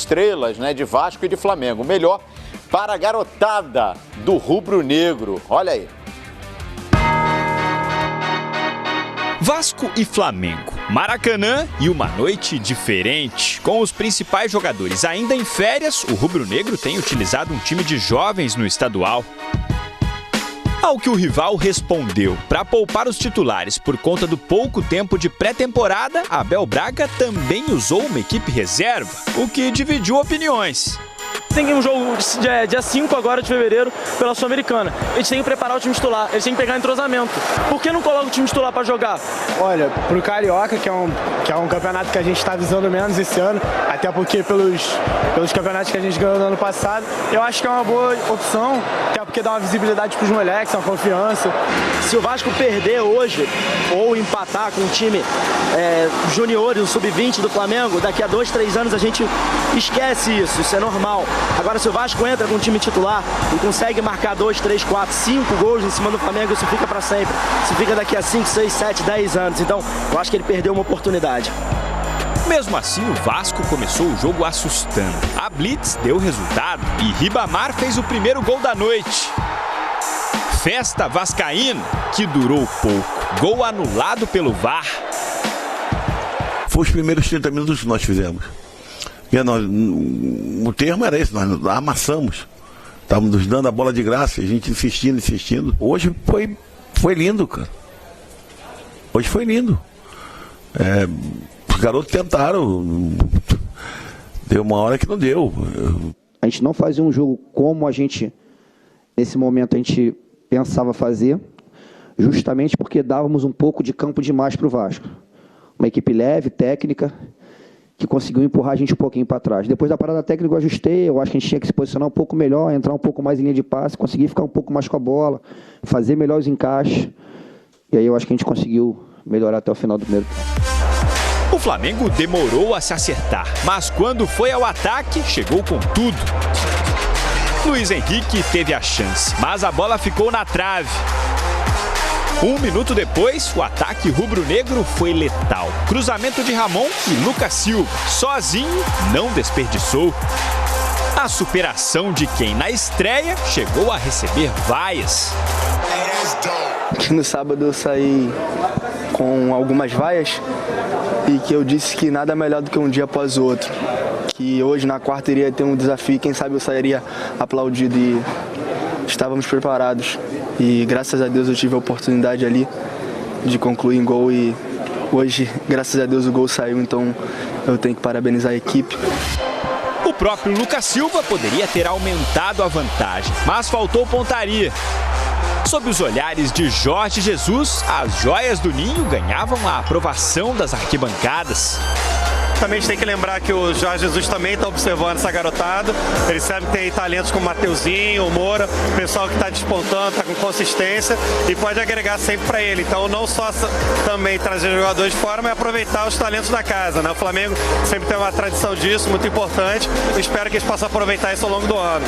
estrelas, né, de Vasco e de Flamengo. Melhor para a garotada do rubro-negro. Olha aí. Vasco e Flamengo, Maracanã e uma noite diferente. Com os principais jogadores ainda em férias, o rubro-negro tem utilizado um time de jovens no estadual. Ao que o rival respondeu, para poupar os titulares por conta do pouco tempo de pré-temporada, Abel Braga também usou uma equipe reserva, o que dividiu opiniões. Tem um jogo dia 5 agora de fevereiro pela Sul-Americana. Eles têm que preparar o time titular, eles têm que pegar entrosamento. Por que não coloca o time titular para jogar? Olha, pro Carioca, que é um campeonato que a gente está visando menos esse ano, até porque pelos campeonatos que a gente ganhou no ano passado, eu acho que é uma boa opção, até porque dá uma visibilidade pros moleques, uma confiança. Se o Vasco perder hoje, ou empatar com o time juniores, o sub-20 do Flamengo, daqui a 2, 3 anos a gente esquece isso é normal. Agora, se o Vasco entra com o time titular e consegue marcar 2, 3, 4, 5 gols em cima do Flamengo, isso fica para sempre. Isso fica daqui a 5, 6, 7, 10 anos. Então, eu acho que ele perdeu uma oportunidade. Mesmo assim, o Vasco começou o jogo assustando. A blitz deu resultado e Ribamar fez o primeiro gol da noite. Festa vascaína que durou pouco. Gol anulado pelo VAR. Foi os primeiros 30 minutos que nós fizemos. O termo era esse, nós amassamos. Estávamos nos dando a bola de graça, a gente insistindo. Hoje foi lindo, cara. Hoje foi lindo. Os garotos tentaram. Deu uma hora que não deu. A gente não fazia um jogo como a gente, nesse momento, a gente pensava fazer, justamente porque dávamos um pouco de campo demais para o Vasco. Uma equipe leve, técnica, que conseguiu empurrar a gente um pouquinho para trás. Depois da parada técnica eu ajustei, eu acho que a gente tinha que se posicionar um pouco melhor, entrar um pouco mais em linha de passe, conseguir ficar um pouco mais com a bola, fazer melhor os encaixes. E aí eu acho que a gente conseguiu melhorar até o final do primeiro tempo. O Flamengo demorou a se acertar, mas quando foi ao ataque, chegou com tudo. Luiz Henrique teve a chance, mas a bola ficou na trave. 1 minuto depois, o ataque rubro-negro foi letal. Cruzamento de Ramon e Lucas Silva. Sozinho, não desperdiçou. A superação de quem na estreia chegou a receber vaias. No sábado eu saí com algumas vaias e que eu disse que nada melhor do que um dia após o outro. Que hoje na quarta iria ter um desafio e quem sabe eu sairia aplaudido e estávamos preparados. E graças a Deus eu tive a oportunidade ali de concluir em gol e hoje, graças a Deus, o gol saiu, então eu tenho que parabenizar a equipe. O próprio Lucas Silva poderia ter aumentado a vantagem, mas faltou pontaria. Sob os olhares de Jorge Jesus, as joias do Ninho ganhavam a aprovação das arquibancadas. Também a gente tem que lembrar que o Jorge Jesus também está observando essa garotada. Ele sabe que tem talentos como o Mateuzinho, o Moura, o pessoal que está despontando, está com consistência e pode agregar sempre para ele. Então não só também trazer jogadores de fora, mas aproveitar os talentos da casa, né? O Flamengo sempre tem uma tradição disso, muito importante. Eu espero que eles possam aproveitar isso ao longo do ano.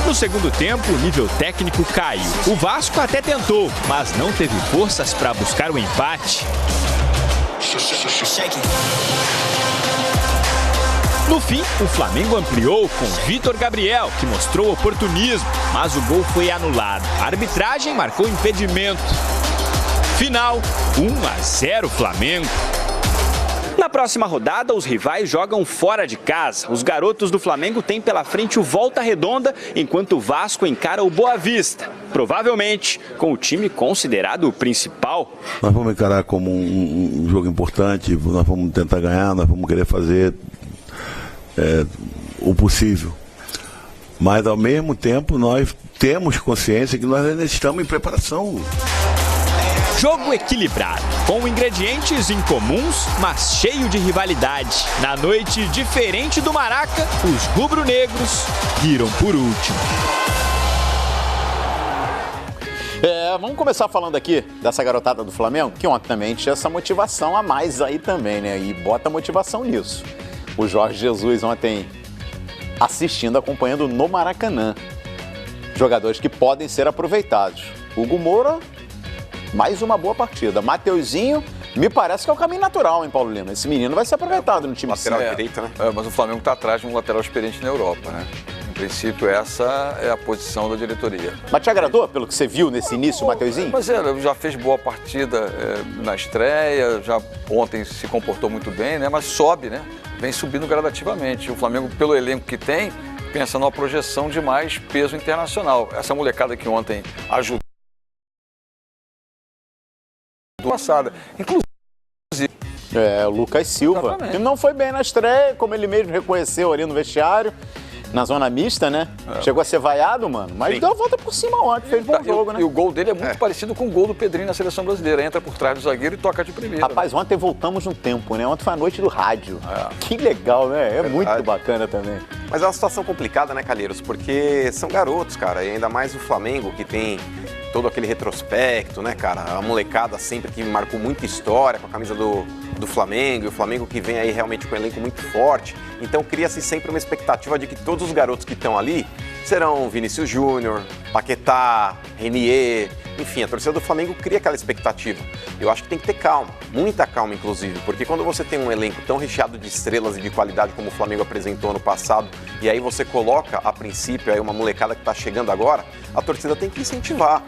No segundo tempo, o nível técnico caiu. O Vasco até tentou, mas não teve forças para buscar o empate. No fim, o Flamengo ampliou com Vitor Gabriel, que mostrou oportunismo, mas o gol foi anulado. A arbitragem marcou impedimento. Final, 1-0 Flamengo. Na próxima rodada, os rivais jogam fora de casa. Os garotos do Flamengo têm pela frente o Volta Redonda, enquanto o Vasco encara o Boa Vista. Provavelmente com o time considerado o principal. Nós vamos encarar como um jogo importante, nós vamos tentar ganhar, nós vamos querer fazer o possível. Mas ao mesmo tempo nós temos consciência que nós ainda estamos em preparação. Jogo equilibrado, com ingredientes incomuns, mas cheio de rivalidade. Na noite diferente do Maraca, os rubro-negros viram por último. Vamos começar falando aqui dessa garotada do Flamengo, que ontem também tinha essa motivação a mais aí também, né? E bota motivação nisso. O Jorge Jesus ontem assistindo, acompanhando no Maracanã. Jogadores que podem ser aproveitados. Hugo Moura, mais uma boa partida. Mateuzinho Me parece que é o caminho natural, hein, Paulo Lima? Esse menino vai ser aproveitado no time lateral direito, né? Mas o Flamengo está atrás de um lateral experiente na Europa, né? Em princípio, essa é a posição da diretoria. Mas te agradou pelo que você viu nesse início, Mateuzinho? Mas já fez boa partida na estreia, já ontem se comportou muito bem, né? Mas sobe, né? Vem subindo gradativamente. O Flamengo, pelo elenco que tem, pensa numa projeção de mais peso internacional. Essa molecada que ontem ajudou passada, inclusive. O Lucas Silva, Exatamente. que não foi bem na estreia, como ele mesmo reconheceu ali no vestiário, na zona mista, né? Chegou a ser vaiado, mano, mas deu a volta por cima ontem, fez bom jogo, né? E o gol dele é muito parecido com o gol do Pedrinho na seleção brasileira. Entra por trás do zagueiro e toca de primeira. Rapaz, ontem voltamos no tempo, né? Ontem foi a noite do rádio. Que legal, né? É muito bacana também. Mas é uma situação complicada, né, Calheiros? Porque são garotos, cara, e ainda mais o Flamengo, que tem todo aquele retrospecto, né, cara? A molecada sempre que marcou muita história com a camisa do Flamengo, e o Flamengo que vem aí realmente com um elenco muito forte. Então cria-se sempre uma expectativa de que todos os garotos que estão ali serão Vinícius Júnior, Paquetá, Renier, enfim, a torcida do Flamengo cria aquela expectativa. Eu acho que tem que ter calma, muita calma inclusive, porque quando você tem um elenco tão recheado de estrelas e de qualidade como o Flamengo apresentou ano passado, e aí você coloca a princípio aí uma molecada que está chegando agora, a torcida tem que incentivar.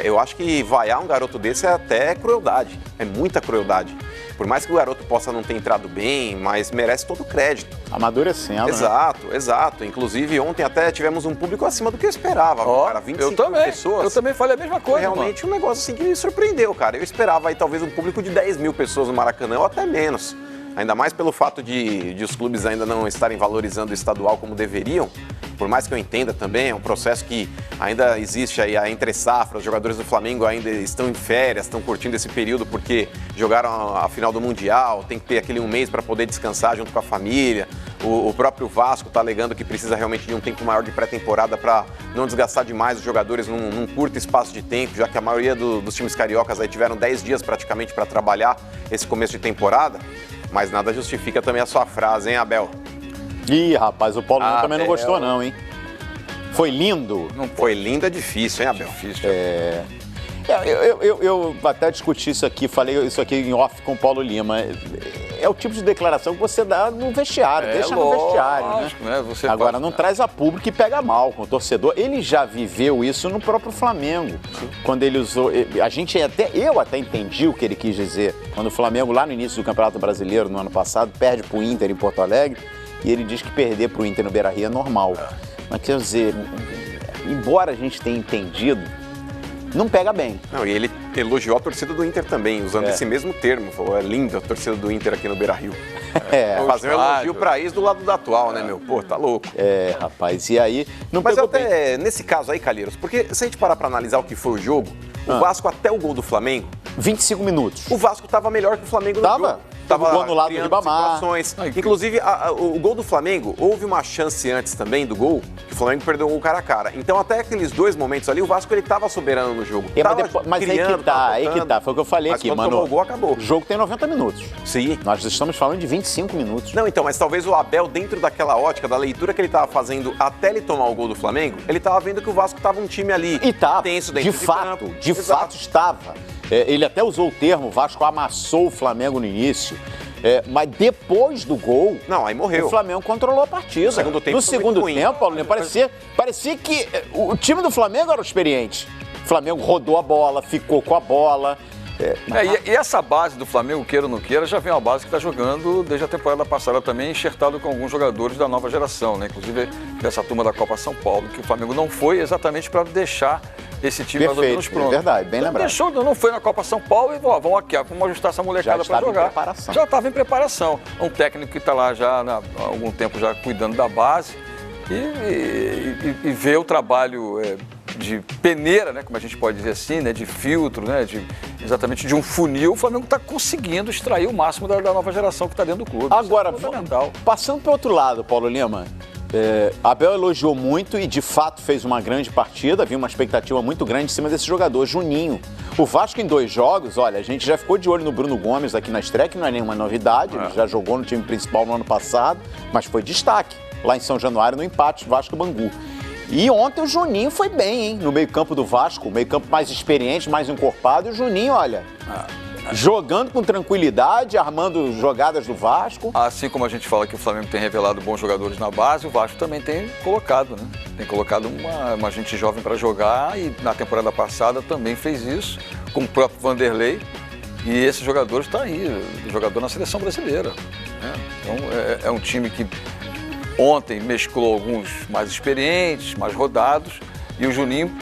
Eu acho que vaiar um garoto desse é até crueldade, é muita crueldade. Por mais que o garoto possa não ter entrado bem, mas merece todo o crédito. Amadurecendo, Exato, né? Exato. Inclusive, ontem até tivemos um público acima do que eu esperava, cara. 25 pessoas. Eu também falei a mesma coisa, realmente um negócio assim que me surpreendeu, cara. Eu esperava aí talvez um público de 10 mil pessoas no Maracanã, ou até menos. Ainda mais pelo fato de os clubes ainda não estarem valorizando o estadual como deveriam. Por mais que eu entenda também, é um processo que ainda existe aí a entre-safra. Os jogadores do Flamengo ainda estão em férias, estão curtindo esse período porque jogaram a final do Mundial, tem que ter aquele um mês para poder descansar junto com a família. O próprio Vasco está alegando que precisa realmente de um tempo maior de pré-temporada para não desgastar demais os jogadores num curto espaço de tempo, já que a maioria dos times cariocas aí tiveram 10 dias praticamente para trabalhar esse começo de temporada. Mas nada justifica também a sua frase, hein, Abel? Ih, rapaz, o Paulo também não gostou não, hein? Foi lindo? Não foi lindo, é difícil, hein, Abel? Difícil. Eu até discuti isso aqui, falei isso aqui em off com o Paulo Lima. É o tipo de declaração que você dá no vestiário, deixa no vestiário, né? Você agora não traz a público e pega mal com o torcedor. Ele já viveu isso no próprio Flamengo. Sim. Quando ele usou, eu até entendi o que ele quis dizer. Quando o Flamengo, lá no início do Campeonato Brasileiro, no ano passado, perde pro Inter em Porto Alegre, e ele diz que perder pro Inter no Beira-Rio é normal. Mas quer dizer, embora a gente tenha entendido, não pega bem. Não, e ele elogiou a torcida do Inter também, usando esse mesmo termo. Falou, é linda a torcida do Inter aqui no Beira-Rio. Fazer um elogio pra isso do lado do atual, né, meu? Pô, tá louco. Rapaz, e aí... Não Mas pegou até nesse caso aí, Calheiros, porque se a gente parar pra analisar o que foi o jogo, o Vasco até o gol do Flamengo... 25 minutos. O Vasco tava melhor que o Flamengo no jogo. Tava gol no lado do Ribamar. Inclusive, o gol do Flamengo, houve uma chance antes também do gol, que o Flamengo perdeu o gol cara a cara. Então, até aqueles dois momentos ali, o Vasco ele tava soberano no jogo. Mas aí que tá, foi o que eu falei aqui, mano. Quando o gol acabou. O jogo tem 90 minutos. Sim. Nós estamos falando de 25 minutos. Não, então, mas talvez o Abel, dentro daquela ótica, da leitura que ele tava fazendo até ele tomar o gol do Flamengo, ele tava vendo que o Vasco tava um time ali. E tá, tenso dentro de fato, de fato estava. Ele até usou o termo, o Vasco amassou o Flamengo no início. Mas depois do gol, não, aí morreu. O Flamengo controlou a partida. No segundo tempo, Paulinho, parecia que o time do Flamengo era o experiente. O Flamengo rodou a bola, ficou com a bola. E essa base do Flamengo, queira ou não queira, já vem uma base que está jogando desde a temporada passada também, enxertado com alguns jogadores da nova geração, né? Inclusive dessa turma da Copa São Paulo, que o Flamengo não foi exatamente para deixar esse time mais ou menos pronto. É verdade, bem lembrado. Não foi na Copa São Paulo e vamos aqui, vamos ajustar essa molecada para jogar. Já estava em preparação. Um técnico que está lá já há algum tempo já cuidando da base e vê o trabalho de peneira, né, como a gente pode dizer assim, né, de filtro, né, exatamente de um funil. O Flamengo está conseguindo extrair o máximo da nova geração que está dentro do clube. Agora, passando para o outro lado, Paulo Lima, Abel elogiou muito e de fato fez uma grande partida, havia uma expectativa muito grande em cima desse jogador, Juninho. O Vasco em 2 jogos, olha, a gente já ficou de olho no Bruno Gomes aqui na estreia, que não é nenhuma novidade, ele já jogou no time principal no ano passado, mas foi destaque lá em São Januário no empate Vasco-Bangu. E ontem o Juninho foi bem, hein, no meio-campo do Vasco, meio-campo mais experiente, mais encorpado, e o Juninho, olha, jogando com tranquilidade, armando jogadas do Vasco. Assim como a gente fala que o Flamengo tem revelado bons jogadores na base, o Vasco também tem colocado, né? Tem colocado uma gente jovem para jogar e na temporada passada também fez isso, com o próprio Vanderlei. E esse jogador está aí, jogador na seleção brasileira, né? Então é um time que ontem mesclou alguns mais experientes, mais rodados, e o Juninho,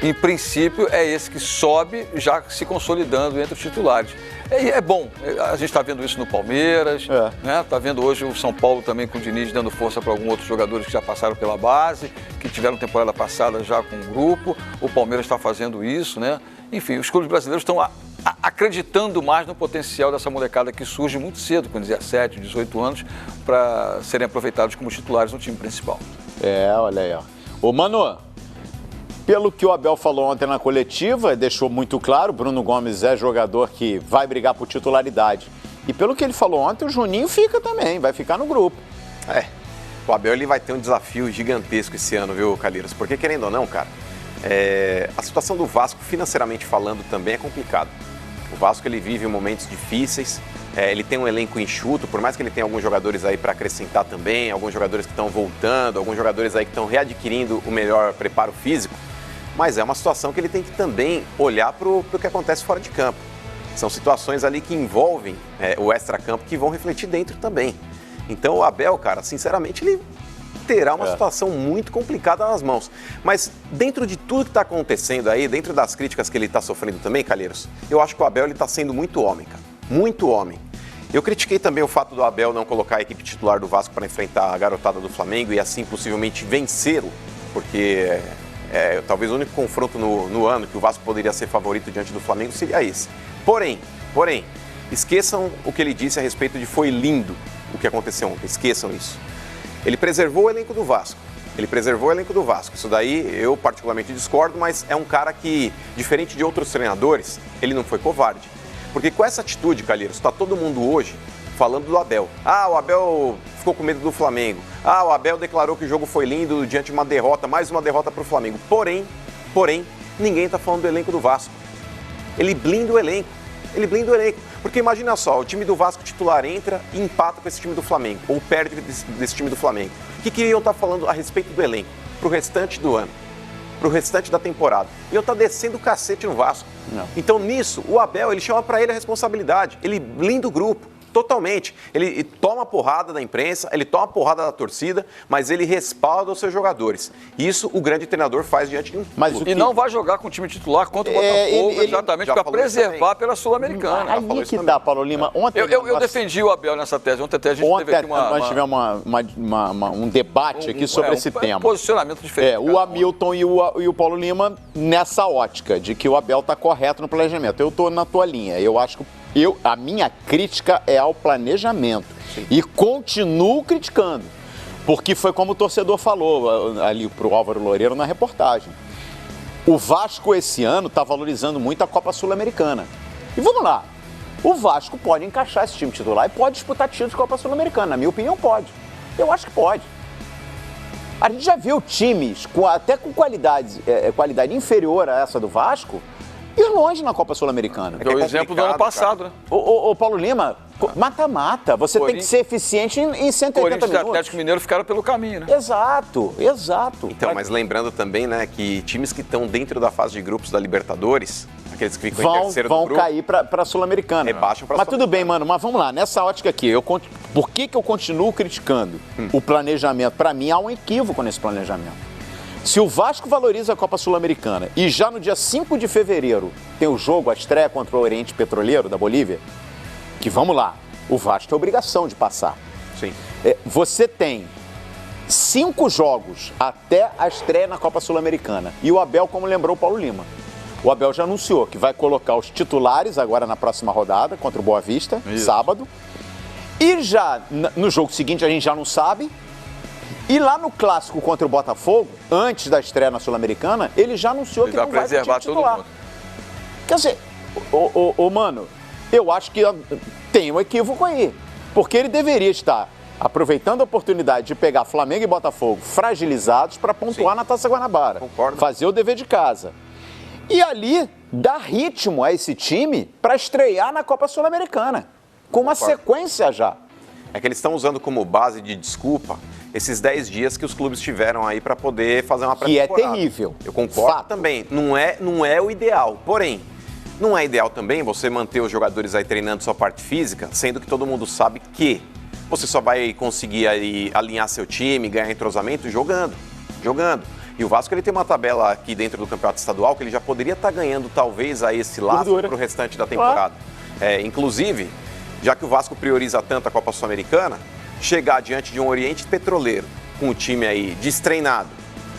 em princípio, é esse que sobe já se consolidando entre os titulares. É bom, a gente está vendo isso no Palmeiras, né? Está vendo hoje o São Paulo também com o Diniz dando força para alguns outros jogadores que já passaram pela base, que tiveram temporada passada já com o grupo, o Palmeiras está fazendo isso, né? Enfim, os clubes brasileiros estão acreditando mais no potencial dessa molecada que surge muito cedo, com 17, 18 anos, para serem aproveitados como titulares no time principal. Olha aí, ó. Ô, Mano, pelo que o Abel falou ontem na coletiva, deixou muito claro, Bruno Gomes é jogador que vai brigar por titularidade. E pelo que ele falou ontem, o Juninho fica também, vai ficar no grupo. O Abel ele vai ter um desafio gigantesco esse ano, viu, Calheiros? Porque, querendo ou não, cara, a situação do Vasco, financeiramente falando, também é complicada. O Vasco ele vive momentos difíceis, ele tem um elenco enxuto, por mais que ele tenha alguns jogadores aí para acrescentar também, alguns jogadores que estão voltando, alguns jogadores aí que estão readquirindo o melhor preparo físico, mas é uma situação que ele tem que também olhar para o que acontece fora de campo. São situações ali que envolvem o extracampo que vão refletir dentro também. Então o Abel, cara, sinceramente, ele terá uma situação muito complicada nas mãos. Mas dentro de tudo que está acontecendo aí, dentro das críticas que ele está sofrendo também, Calheiros, eu acho que o Abel está sendo muito homem, cara. Muito homem. Eu critiquei também o fato do Abel não colocar a equipe titular do Vasco para enfrentar a garotada do Flamengo e assim possivelmente vencê-lo, porque talvez o único confronto no ano que o Vasco poderia ser favorito diante do Flamengo seria esse. Porém, esqueçam o que ele disse a respeito de foi lindo o que aconteceu ontem. Esqueçam isso. Ele preservou o elenco do Vasco. Isso daí eu particularmente discordo, mas é um cara que, diferente de outros treinadores, ele não foi covarde. Porque com essa atitude, Calheiros, está todo mundo hoje falando do Abel. O Abel ficou com medo do Flamengo. O Abel declarou que o jogo foi lindo diante de uma derrota, mais uma derrota para o Flamengo. Porém, ninguém está falando do elenco do Vasco. Ele blinda o elenco. Porque imagina só, o time do Vasco titular entra e empata com esse time do Flamengo, ou perde desse time do Flamengo. O que iriam estar falando a respeito do elenco pro restante do ano, pro restante da temporada? Iam estar descendo o cacete no Vasco. Não. Então nisso, o Abel, ele chama para ele a responsabilidade, ele blinda o grupo. Totalmente. Ele toma porrada da imprensa, ele toma porrada da torcida, mas ele respalda os seus jogadores. Isso o grande treinador faz diante de um clube. E não vai jogar com o time titular contra o Botafogo, exatamente para preservar pela Sul-Americana. Aí que dá, Paulo Lima. Ontem eu defendi o Abel nessa tese. Ontem até a gente teve aqui nós tivemos um debate aqui sobre esse tema. Posicionamento diferente. O Hamilton e o Paulo Lima nessa ótica de que o Abel está correto no planejamento. Eu estou na tua linha. Eu acho que a minha crítica é ao planejamento. Sim. E continuo criticando, porque foi como o torcedor falou ali pro Álvaro Loureiro na reportagem. O Vasco esse ano está valorizando muito a Copa Sul-Americana. E vamos lá, o Vasco pode encaixar esse time titular e pode disputar títulos de Copa Sul-Americana. Na minha opinião, pode. Eu acho que pode. A gente já viu times até com qualidade inferior a essa do Vasco ir longe na Copa Sul-Americana. É o exemplo do ano passado, né? Ô Paulo Lima, mata-mata. Você tem que ser eficiente em 180 minutos. O Atlético Mineiro ficaram pelo caminho, né? Exato. Então, mas lembrando também, né, que times que estão dentro da fase de grupos da Libertadores, aqueles que ficam em terceiro do grupo, vão cair para a Sul-Americana. Rebaixam para a Sul-Americana. Mas tudo bem, mano. Mas vamos lá. Nessa ótica aqui, por que eu continuo criticando o planejamento? Para mim, há um equívoco nesse planejamento. Se o Vasco valoriza a Copa Sul-Americana e já no dia 5 de fevereiro tem o jogo, a estreia contra o Oriente Petroleiro da Bolívia, que vamos lá, o Vasco tem obrigação de passar. Sim. Você tem 5 jogos até a estreia na Copa Sul-Americana. E o Abel, como lembrou o Paulo Lima, o Abel já anunciou que vai colocar os titulares agora na próxima rodada contra o Boa Vista, sábado. E já no jogo seguinte a gente já não sabe. E lá no clássico contra o Botafogo, antes da estreia na Sul-Americana, ele já anunciou que não vai ser titular. Quer dizer, mano, eu acho que tem um equívoco aí. Porque ele deveria estar aproveitando a oportunidade de pegar Flamengo e Botafogo fragilizados para pontuar na Taça Guanabara. Concordo. Fazer o dever de casa. E ali dar ritmo a esse time para estrear na Copa Sul-Americana, com uma sequência já. É que eles estão usando como base de desculpa esses 10 dias que os clubes tiveram aí para poder fazer uma pré-temporada. Que é terrível. Eu concordo também. Não é o ideal. Porém, não é ideal também você manter os jogadores aí treinando sua parte física, sendo que todo mundo sabe que você só vai conseguir aí alinhar seu time, ganhar entrosamento jogando. E o Vasco ele tem uma tabela aqui dentro do campeonato estadual que ele já poderia estar ganhando talvez aí esse laço para o restante da temporada. Inclusive, já que o Vasco prioriza tanto a Copa Sul-Americana, chegar diante de um Oriente Petroleiro com o time aí destreinado,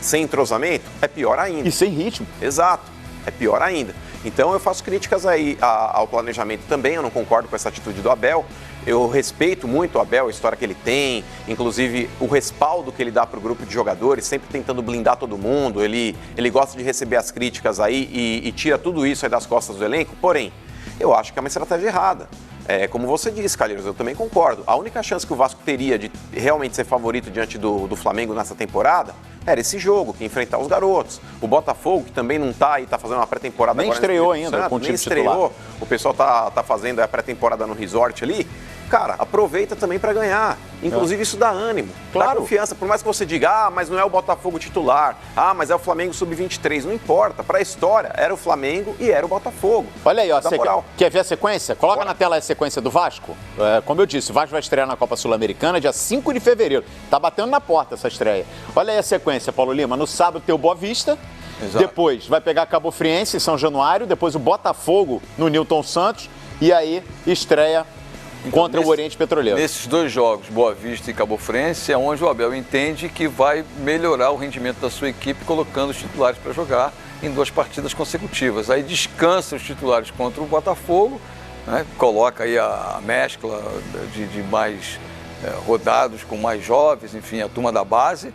sem entrosamento, é pior ainda. E sem ritmo. Exato, é pior ainda. Então eu faço críticas aí ao planejamento também, eu não concordo com essa atitude do Abel. Eu respeito muito o Abel, a história que ele tem, inclusive o respaldo que ele dá para o grupo de jogadores, sempre tentando blindar todo mundo. Ele gosta de receber as críticas aí e tira tudo isso aí das costas do elenco. Porém, eu acho que é uma estratégia errada. Como você disse, Calheiros, eu também concordo. A única chance que o Vasco teria de realmente ser favorito diante do Flamengo nessa temporada era esse jogo, que enfrentar os garotos. O Botafogo, que também não está aí, está fazendo uma pré-temporada nem agora. Estreou ainda com o time titular. O pessoal tá fazendo a pré-temporada no resort ali. Cara, aproveita também para ganhar. Inclusive, isso dá ânimo, dá confiança. Por mais que você diga, mas não é o Botafogo titular, mas é o Flamengo sub-23. Não importa, para a história, era o Flamengo e era o Botafogo. Olha aí, ó, quer ver a sequência? Coloca na tela a sequência do Vasco. Como eu disse, o Vasco vai estrear na Copa Sul-Americana dia 5 de fevereiro. Tá batendo na porta essa estreia. Olha aí a sequência, Paulo Lima. No sábado tem o Boa Vista. Exato. Depois vai pegar Cabo Friense em São Januário. Depois o Botafogo no Newton Santos. E aí estreia contra o Oriente Petroleiro. Nesses dois jogos, Boa Vista e Cabo Friense, é onde o Abel entende que vai melhorar o rendimento da sua equipe colocando os titulares para jogar em 2 partidas consecutivas. Aí descansa os titulares contra o Botafogo, né? Coloca aí a mescla de mais rodados com mais jovens, enfim, a turma da base,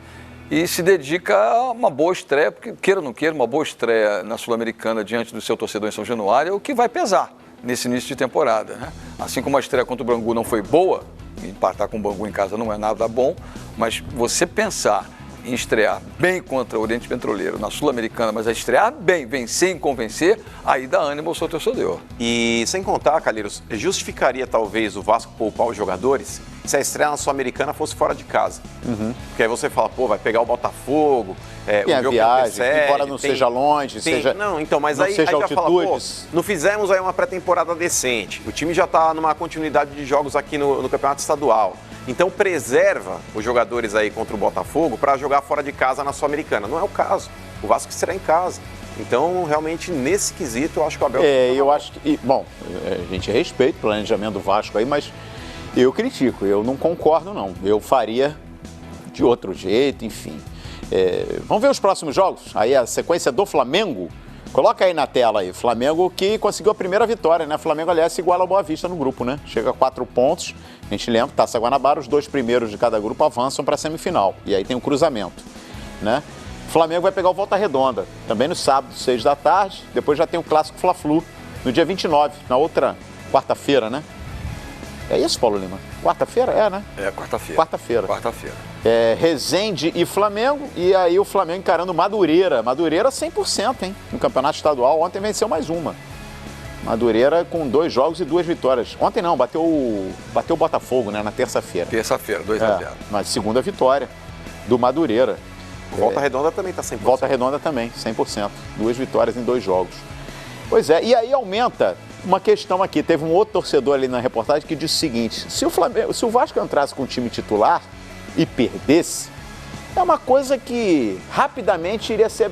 e se dedica a uma boa estreia, porque queira ou não queira, uma boa estreia na Sul-Americana diante do seu torcedor em São Januário é o que vai pesar nesse início de temporada, né? Assim como a estreia contra o Bangu não foi boa, empatar com o Bangu em casa não é nada bom, mas você pensar em estrear bem contra o Oriente Petroleiro na Sul-Americana, mas a estrear bem, vencer e convencer, aí dá ânimo ao seu torcedor. E sem contar, Calheiros, justificaria talvez o Vasco poupar os jogadores se a estreia na Sul-Americana fosse fora de casa. Porque aí você fala, vai pegar o Botafogo, tem o a jogo viagem, embora não seja longe, Não, então, mas não aí seja já altitudes. fala, não fizemos aí uma pré-temporada decente. O time já está numa continuidade de jogos aqui no Campeonato Estadual. Então preserva os jogadores aí contra o Botafogo para jogar fora de casa na Sul-Americana. Não é o caso. O Vasco estreia em casa. Então, realmente, nesse quesito, eu acho que o Abel... eu acho que... Bom, a gente respeita o planejamento do Vasco aí, mas eu critico. Eu não concordo, não. Eu faria de outro jeito, enfim. Vamos ver os próximos jogos? Aí a sequência do Flamengo. Coloca aí na tela aí. Flamengo que conseguiu a primeira vitória, né? Flamengo, aliás, se iguala ao Boa Vista no grupo, né? Chega a 4 pontos. A gente lembra, Taça Guanabara, os 2 primeiros de cada grupo avançam para a semifinal. E aí tem um cruzamento, né? Flamengo vai pegar o Volta Redonda, também no sábado, 6 da tarde. Depois já tem o Clássico Fla-Flu, no dia 29, na outra quarta-feira, né? É isso, Paulo Lima? Quarta-feira? Né? É, quarta-feira. Quarta-feira. Resende e Flamengo, e aí o Flamengo encarando Madureira. Madureira 100%, hein? No Campeonato Estadual, ontem venceu mais uma. Madureira com 2 jogos e 2 vitórias. Ontem não, bateu o Botafogo, né? Na terça-feira. Terça-feira, 2-0. Mas segunda vitória do Madureira. Volta Redonda também está 100%. Volta Redonda também, 100%. 2 vitórias em 2 jogos. Pois é, e aí aumenta uma questão aqui. Teve um outro torcedor ali na reportagem que disse o seguinte: se o Vasco entrasse com o time titular e perdesse, é uma coisa que rapidamente iria ser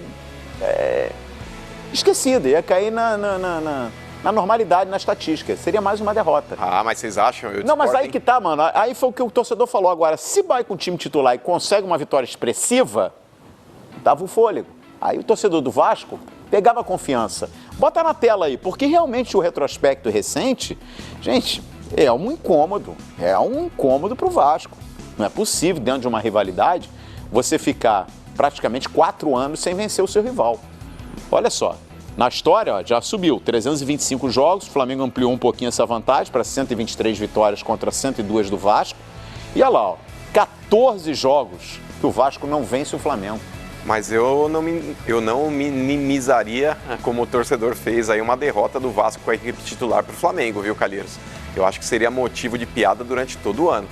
esquecida, ia cair na normalidade, na estatística. Seria mais uma derrota. Mas vocês acham? Não, mas aí que tá, mano. Aí foi o que o torcedor falou agora. Se vai com o time titular e consegue uma vitória expressiva, dava o fôlego. Aí o torcedor do Vasco pegava confiança. Bota na tela aí, porque realmente o retrospecto recente, gente, é um incômodo pro Vasco. Não é possível, dentro de uma rivalidade, você ficar praticamente 4 anos sem vencer o seu rival. Olha só, na história, já subiu 325 jogos, o Flamengo ampliou um pouquinho essa vantagem para 123 vitórias contra 102 do Vasco. E olha lá, 14 jogos que o Vasco não vence o Flamengo. Mas eu não minimizaria, como o torcedor fez, aí uma derrota do Vasco com a equipe titular para o Flamengo, viu, Calheiros? Eu acho que seria motivo de piada durante todo o ano.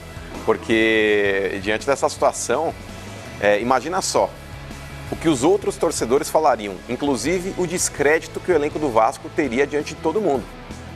Porque, diante dessa situação, imagina só, o que os outros torcedores falariam, inclusive o descrédito que o elenco do Vasco teria diante de todo mundo.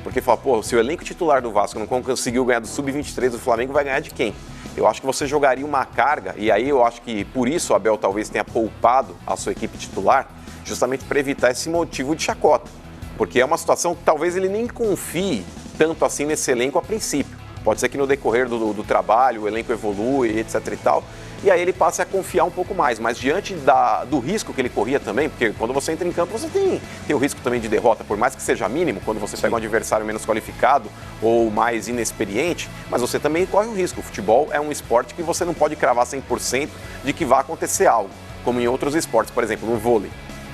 Porque fala, pô, se o elenco titular do Vasco não conseguiu ganhar do Sub-23 do Flamengo, vai ganhar de quem? Eu acho que você jogaria uma carga, e aí eu acho que por isso o Abel talvez tenha poupado a sua equipe titular, justamente para evitar esse motivo de chacota. Porque é uma situação que talvez ele nem confie tanto assim nesse elenco a princípio. Pode ser que no decorrer do trabalho o elenco evolui, etc e tal, e aí ele passe a confiar um pouco mais. Mas diante do risco que ele corria também, porque quando você entra em campo você tem o risco também de derrota, por mais que seja mínimo, quando você pega um adversário menos qualificado ou mais inexperiente, mas você também corre um risco. O futebol é um esporte que você não pode cravar 100% de que vai acontecer algo, como em outros esportes, por exemplo, no vôlei.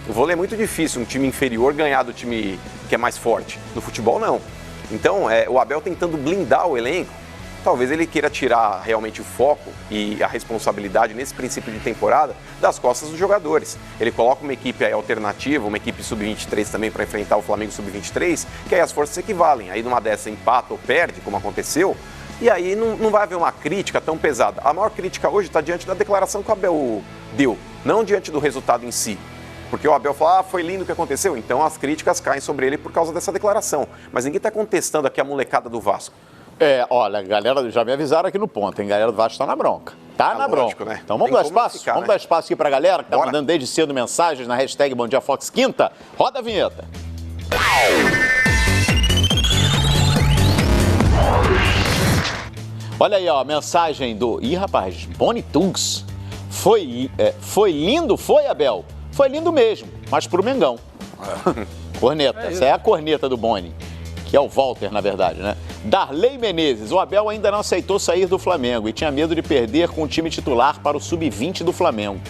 No vôlei é muito difícil um time inferior ganhar do time que é mais forte. No futebol, não. Então, o Abel tentando blindar o elenco, talvez ele queira tirar realmente o foco e a responsabilidade nesse princípio de temporada das costas dos jogadores. Ele coloca uma equipe alternativa, uma equipe sub-23 também para enfrentar o Flamengo sub-23, que aí as forças se equivalem. Aí numa dessa empata ou perde, como aconteceu, e aí não vai haver uma crítica tão pesada. A maior crítica hoje está diante da declaração que o Abel deu, não diante do resultado em si. Porque o Abel fala, foi lindo o que aconteceu, então as críticas caem sobre ele por causa dessa declaração. Mas ninguém está contestando aqui a molecada do Vasco. Olha, galera, já me avisaram aqui no ponto, hein? Galera do Vasco tá na bronca. Tá na lógico, bronca. Né? Então vamos dar espaço? Vamos dar espaço aqui pra galera que tá mandando desde cedo mensagens na hashtag Bom Dia Fox Quinta. Roda a vinheta. Olha aí, ó, mensagem do... Ih, rapaz, Boni Tugs. Foi lindo, foi, Abel? Foi lindo mesmo, mas pro Mengão. Corneta, essa é a corneta do Boni, que é o Walter, na verdade, né? Darley Menezes, o Abel ainda não aceitou sair do Flamengo e tinha medo de perder com o time titular para o Sub-20 do Flamengo.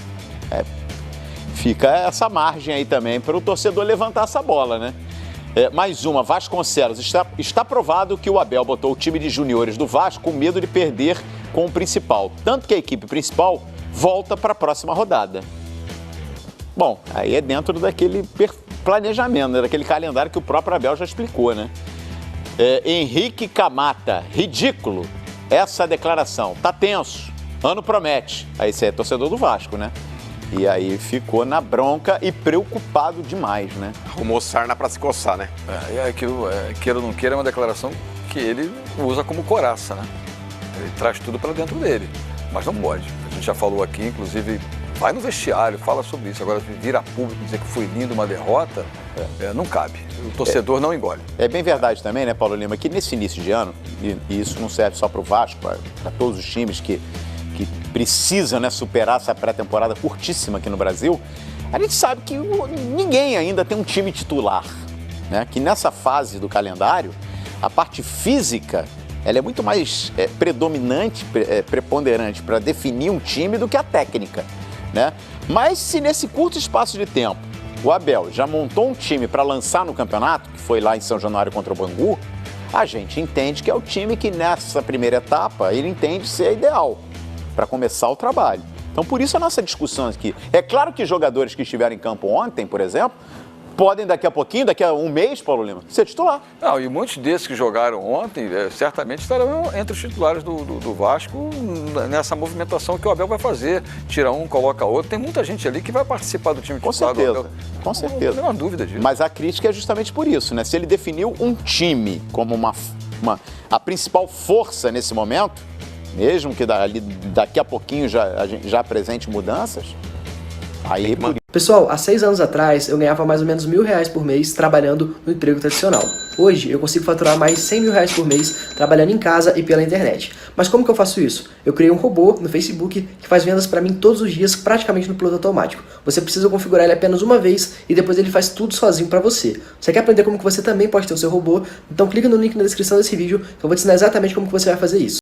Fica essa margem aí também para o torcedor levantar essa bola, né? Mais uma, Vasconcelos, está provado que o Abel botou o time de juniores do Vasco com medo de perder com o principal, tanto que a equipe principal volta para a próxima rodada. Bom, aí é dentro daquele planejamento, né? Daquele calendário que o próprio Abel já explicou, né? Henrique Camata, ridículo essa declaração, tá tenso, ano promete. Aí você é torcedor do Vasco, né? E aí ficou na bronca e preocupado demais, né? Arrumou sarna pra se coçar, né? Queira ou não queira, é uma declaração que ele usa como coraça, né? Ele traz tudo pra dentro dele, mas não pode. A gente já falou aqui, inclusive, vai no vestiário, fala sobre isso. Agora, vir a público dizer que foi lindo uma derrota, não cabe. O torcedor não engole. É bem verdade também, né, Paulo Lima, que nesse início de ano, e isso não serve só para o Vasco, para todos os times que precisam, né, superar essa pré-temporada curtíssima aqui no Brasil, a gente sabe que ninguém ainda tem um time titular, né? Que nessa fase do calendário, a parte física ela é muito mais predominante, preponderante para definir um time do que a técnica, né? Mas se nesse curto espaço de tempo o Abel já montou um time para lançar no campeonato, que foi lá em São Januário contra o Bangu, a gente entende que é o time que nessa primeira etapa ele entende ser ideal para começar o trabalho. Então por isso a nossa discussão aqui. É claro que jogadores que estiveram em campo ontem, por exemplo, podem daqui a pouquinho, daqui a um mês, Paulo Lima, ser titular. Não, e muitos desses que jogaram ontem, certamente estarão entre os titulares do Vasco nessa movimentação que o Abel vai fazer. Tira um, coloca outro. Tem muita gente ali que vai participar do time titular do Abel. Com certeza. Não tem uma dúvida disso. Mas a crítica é justamente por isso, né? Se ele definiu um time como a principal força nesse momento, mesmo que daqui a pouquinho a gente já apresente mudanças, aí... Pessoal, há 6 anos atrás eu ganhava mais ou menos R$1.000 por mês trabalhando no emprego tradicional. Hoje eu consigo faturar mais de R$100.000 por mês trabalhando em casa e pela internet. Mas como que eu faço isso? Eu criei um robô no Facebook que faz vendas para mim todos os dias, praticamente no piloto automático. Você precisa configurar ele apenas uma vez e depois ele faz tudo sozinho para você. Você quer aprender como que você também pode ter o seu robô? Então clica no link na descrição desse vídeo que eu vou te ensinar exatamente como que você vai fazer isso.